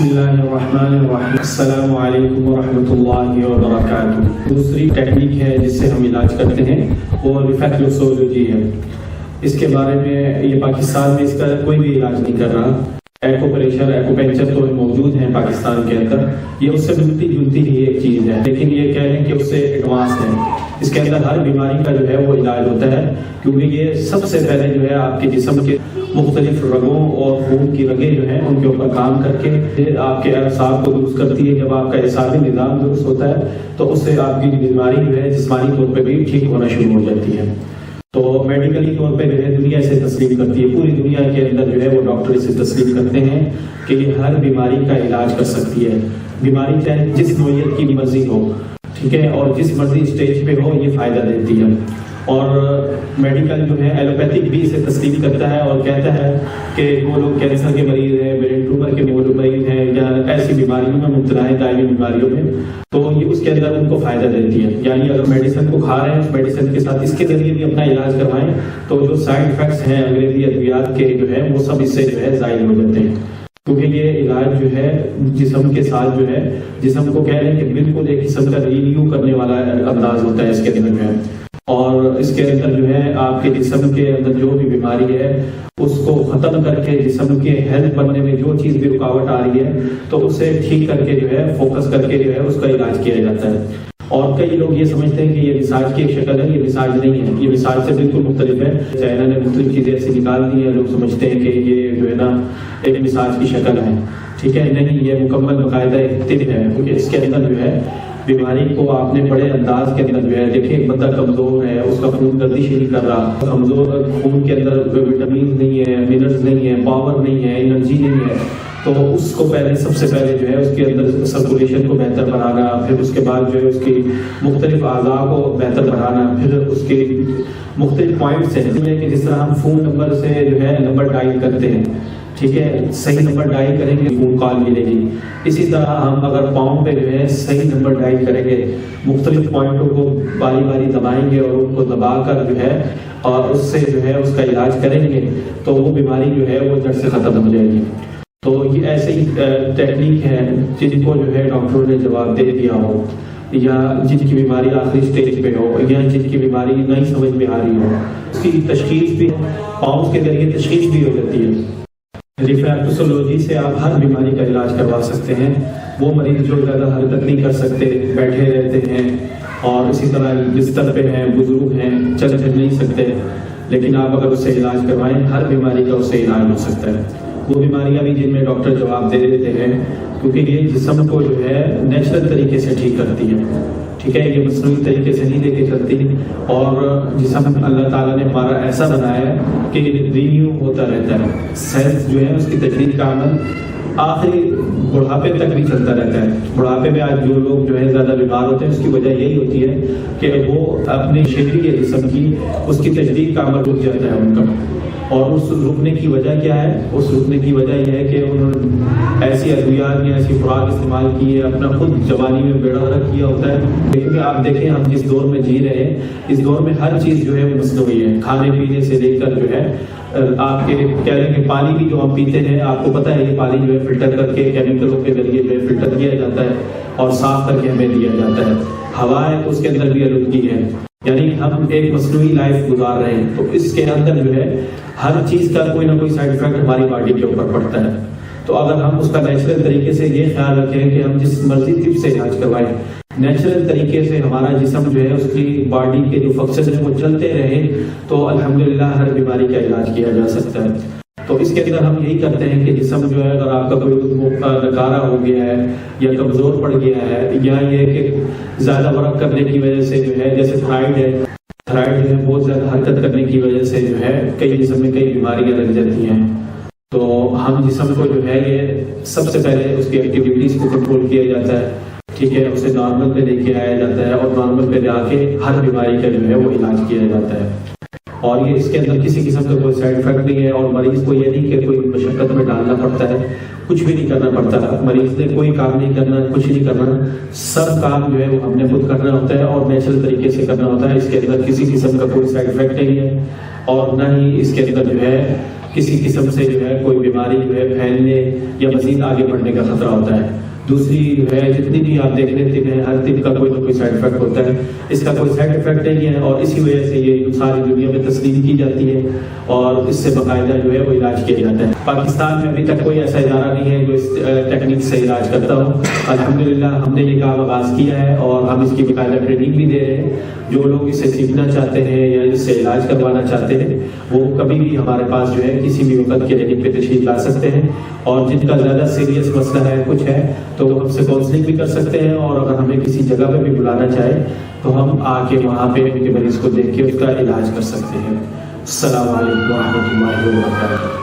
بسم اللہ الرحمن الرحیم، السلام علیکم ورحمۃ اللہ وبرکاتہ۔ دوسری ٹیکنیک ہے جس سے ہم علاج کرتے ہیں وہ ریفلیکسولوجی ہے۔ اس کے بارے میں یہ پاکستان میں اس کا کوئی بھی علاج نہیں کر رہا۔ ایکوپریشر ایکوپنکچر تو موجود ہیں پاکستان کے اندر، یہ اس سے ملتی جلتی ہی ایک چیز ہے، لیکن یہ کہہ لیں کہ اس سے ایڈوانس ہے۔ اس کے اندر ہر بیماری کا جو ہے وہ علاج ہوتا ہے، کیونکہ یہ سب سے پہلے جو ہے آپ کے جسم کے مختلف رگوں اور خون کی رگیں جو ہیں ان کے اوپر کام کر کے آپ کے اعصاب کو درست کرتی ہے۔ جب آپ کا اعصابی نظام درست ہوتا ہے تو اس سے آپ کی بیماری جو ہے جسمانی طور پہ بھی ٹھیک ہونا شروع ہو جاتی ہے۔ تو میڈیکلی طور پہ جو ہے دنیا سے تسلیم کرتی ہے، پوری دنیا کے اندر جو ہے وہ ڈاکٹر اسے تسلیم کرتے ہیں کہ یہ ہر بیماری کا علاج کر سکتی ہے۔ بیماری چاہے جس نوعیت کی مرضی ہو، ٹھیک ہے، اور جس مرضی اسٹیج پہ ہو، یہ فائدہ دیتی ہے۔ اور میڈیکل جو ہے ایلوپیتھک بھی اسے تسلیم کرتا ہے اور کہتا ہے کہ وہ لوگ کینسر کے مریض ہیں، برین ٹیومر کے مریض ہیں یا ایسی بیماریوں میں مبتلا ہیں، دائمی بیماریوں میں، تو یہ اس کے اندر ان کو فائدہ دیتی ہے۔ یعنی اگر میڈیسن کو کھا رہے ہیں، اس میڈیسن کے ساتھ اس کے ذریعے بھی اپنا علاج کروائیں تو جو سائڈ افیکٹس ہیں انگریزی ادویات کے جو ہے وہ سب اس سے جو ہے زائل ہو جاتے ہیں، کیونکہ یہ علاج جو ہے جسم کے ساتھ جو ہے جسم کو کہہ رہے ہیں کہ بالکل ایک قسم کا ریویو کرنے والا انداز ہوتا ہے اس کے اندر جو ہے، اور اس کے اندر جو ہے آپ کے جسم کے اندر جو بھی بیماری ہے اس کو ختم کر کے جسم کے ہیلتھ بننے میں جو چیز بھی رکاوٹ آ رہی ہے تو اسے ٹھیک کر کے جو ہے فوکس کر کے جو ہے اس کا علاج کیا جاتا ہے۔ اور کئی لوگ یہ سمجھتے ہیں کہ یہ مساج کی ایک شکل ہے، یہ مساج نہیں ہے، یہ مساج سے بالکل مختلف ہے۔ چائنا نے مختلف چیزیں ایسی نکال دی ہیں، لوگ سمجھتے ہیں کہ یہ جو ہے نا ایک مساج کی شکل ہے، ٹھیک ہے، نہیں، یہ مکمل باقاعدہ ایک طب ہے، کیونکہ اس کے اندر جو ہے بیماری کو آپ نے بڑے انداز کے اندر جو ہے دیکھیں، ایک بندہ کمزور ہے، اس کا خون گردش ہی نہیں کر رہا، کمزور خون کے اندر وٹامن نہیں ہے، منرلز نہیں ہے، پاور نہیں ہے، انرجی نہیں ہے، تو اس کو پہلے سب سے پہلے جو ہے اس کے اندر سرکولیشن کو بہتر بنانا، پھر اس کے بعد جو ہے اس کی مختلف اعضاء کو بہتر بنانا، پھر اس کے مختلف پوائنٹس ہیں کہ جس طرح ہم فون نمبر سے جو ہے نمبر ڈائل کرتے ہیں، ٹھیک ہے، صحیح نمبر ڈائل کریں گے فون کال ملے گی۔ اسی طرح ہم اگر پاؤں پہ جو ہے صحیح نمبر ڈائل کریں گے، مختلف پوائنٹوں کو باری باری دبائیں گے اور ان کو دبا کر جو ہے اور اس سے جو ہے اس کا علاج کریں گے تو وہ بیماری جو ہے وہ جڑ سے ختم ہو جائے گی۔ تو یہ ایسی ٹیکنیک ہے جن کو جو ہے ڈاکٹروں نے جواب دے دیا ہو، یا جن کی بیماری آخری سٹیج پہ ہو، یا جن کی بیماری نہیں سمجھ میں آ رہی ہو، اس کی تشخیص بھی پاؤں کے ذریعے تشخیص بھی ہو جاتی ہے۔ ریفلیکسولوجی سے آپ ہر بیماری کا علاج کروا سکتے ہیں۔ وہ مریض جو زیادہ حرکت نہیں کر سکتے، بیٹھے رہتے ہیں، اور اسی طرح بستر پہ ہیں، بزرگ ہیں، چل پھر نہیں سکتے، لیکن آپ اگر اس سے علاج کروائیں ہر بیماری کا اس سے علاج ہو سکتا ہے۔ وہ بیماریاں بھی جن میں ڈاکٹر جواب دے دیتے ہیں، کیونکہ یہ جسم کو جو ہے نیچرل طریقے سے ٹھیک کرتی ہے، ٹھیک ہے، یہ مصنوعی طریقے سے نہیں لے کے چلتی، اور جسم اللہ تعالیٰ نے ہمارا ایسا بنایا ہے کہ ریویو ہوتا رہتا ہے۔ سیلز جو ہے اس کی تجدید کا عمل آخری بڑھاپے تک بھی چلتا رہتا ہے۔ بڑھاپے میں آج جو لوگ جو ہے زیادہ بیمار ہوتے ہیں اس کی وجہ یہی ہوتی ہے کہ وہ اپنی شکلی جسم کی اس کی تجدید کا عمل رک جاتا ہے ان کا، اور اس رکنے کی وجہ کیا ہے؟ اس رکنے کی وجہ یہ ہے کہ انہوں نے ایسی ادویات یا ایسی خوراک استعمال کی ہے، اپنا خود جوانی میں بیڑا غرق کیا ہوتا ہے۔ لیکن آپ دیکھیں ہم جس دور میں جی رہے ہیں اس دور میں ہر چیز جو ہے وہ مصنوعی ہے، کھانے پینے سے لے کر جو ہے آپ کے کہہ لیں کہ پانی بھی جو ہم پیتے ہیں، آپ کو پتہ ہے یہ پانی جو ہے فلٹر کر کے کیمیکلوں کے ذریعے جو ہے فلٹر کیا جاتا ہے اور صاف کر کے ہمیں دیا جاتا ہے۔ ہوا ہے اس کے اندر بھی آلودگی ہے، یعنی ہم ایک مصنوعی لائف گزار رہے ہیں، تو اس کے اندر جو ہے ہر چیز کا کوئی نہ کوئی سائڈ افیکٹ ہماری باڈی کے اوپر پڑتا ہے۔ تو اگر ہم اس کا نیچرل طریقے سے یہ خیال رکھیں کہ ہم جس مرضی طب سے علاج کروائیں، نیچرل طریقے سے ہمارا جسم جو ہے اس کی باڈی کے جو فنکشن ہیں وہ چلتے رہے تو الحمدللہ ہر بیماری کا علاج کیا جا سکتا ہے۔ تو اس کے اندر ہم یہی کرتے ہیں کہ جسم جو ہے اگر آپ کا کوئی نکارہ ہو گیا ہے یا کمزور پڑ گیا ہے، یا یہ کہ زیادہ ورک کرنے کی وجہ سے جو ہے جیسے تھائرائڈ ہے، تھائرائڈ جو ہے بہت زیادہ حرکت کرنے کی وجہ سے جو ہے کئی جسم میں کئی بیماریاں لگ جاتی ہیں، تو ہم جسم کو جو ہے یہ سب سے پہلے اس کی ایکٹیویٹیز کو کنٹرول کیا جاتا ہے، ٹھیک ہے، اسے نارمل پہ لے کے آیا جاتا ہے، اور نارمل پہ جا کے ہر بیماری کا جو ہے وہ علاج کیا جاتا ہے۔ اور یہ اس کے اندر کسی قسم کا کوئی سائڈ افیکٹ نہیں ہے، اور مریض کو یہ نہیں کہ کوئی مشقت میں ڈالنا پڑتا ہے، کچھ بھی نہیں کرنا پڑتا، مریض نے کوئی کام نہیں کرنا، کچھ نہیں کرنا، سب کام جو ہے وہ ہم نے خود کرنا ہوتا ہے اور نیچرل طریقے سے کرنا ہوتا ہے۔ اس کے اندر کسی قسم کا کوئی سائڈ افیکٹ نہیں ہے، اور نہ ہی اس کے اندر جو ہے کسی قسم سے جو ہے کوئی بیماری جو ہے پھیلنے یا مزید آگے بڑھنے کا خطرہ ہوتا ہے۔ دوسری جو ہے جتنی بھی آپ دیکھ لیتے ہیں ہر طب کا کوئی نہ کوئی سائڈ افیکٹ ہوتا ہے، اس کا کوئی سائڈ افیکٹ نہیں ہے، اور اسی وجہ سے یہ ساری دنیا میں تسلیم کی جاتی ہے اور اس سے باقاعدہ جو ہے وہ علاج کیا جاتا ہے۔ پاکستان میں ابھی تک کوئی ایسا ادارہ نہیں ہے جو اس ٹیکنیک سے علاج کرتا ہو۔ الحمدللہ ہم نے یہ کام آغاز کیا ہے اور ہم اس کی باقاعدہ ٹریننگ بھی دے رہے ہیں۔ جو لوگ اسے سیکھنا چاہتے ہیں یا اس سے علاج کروانا چاہتے ہیں وہ کبھی بھی ہمارے پاس جو ہے کسی بھی وقت کلینک پہ تشریف لا سکتے ہیں، اور جن کا زیادہ سیریس مسئلہ ہے کچھ ہے تو ہم سے کاؤنسلنگ بھی کر سکتے ہیں، اور اگر ہمیں کسی جگہ پہ بھی بلانا چاہے تو ہم آ کے وہاں پہ ان کے مریض کو دیکھ کے اس کا علاج کر سکتے ہیں۔ السلام علیکم و رحمۃ اللہ وبرکاتہ۔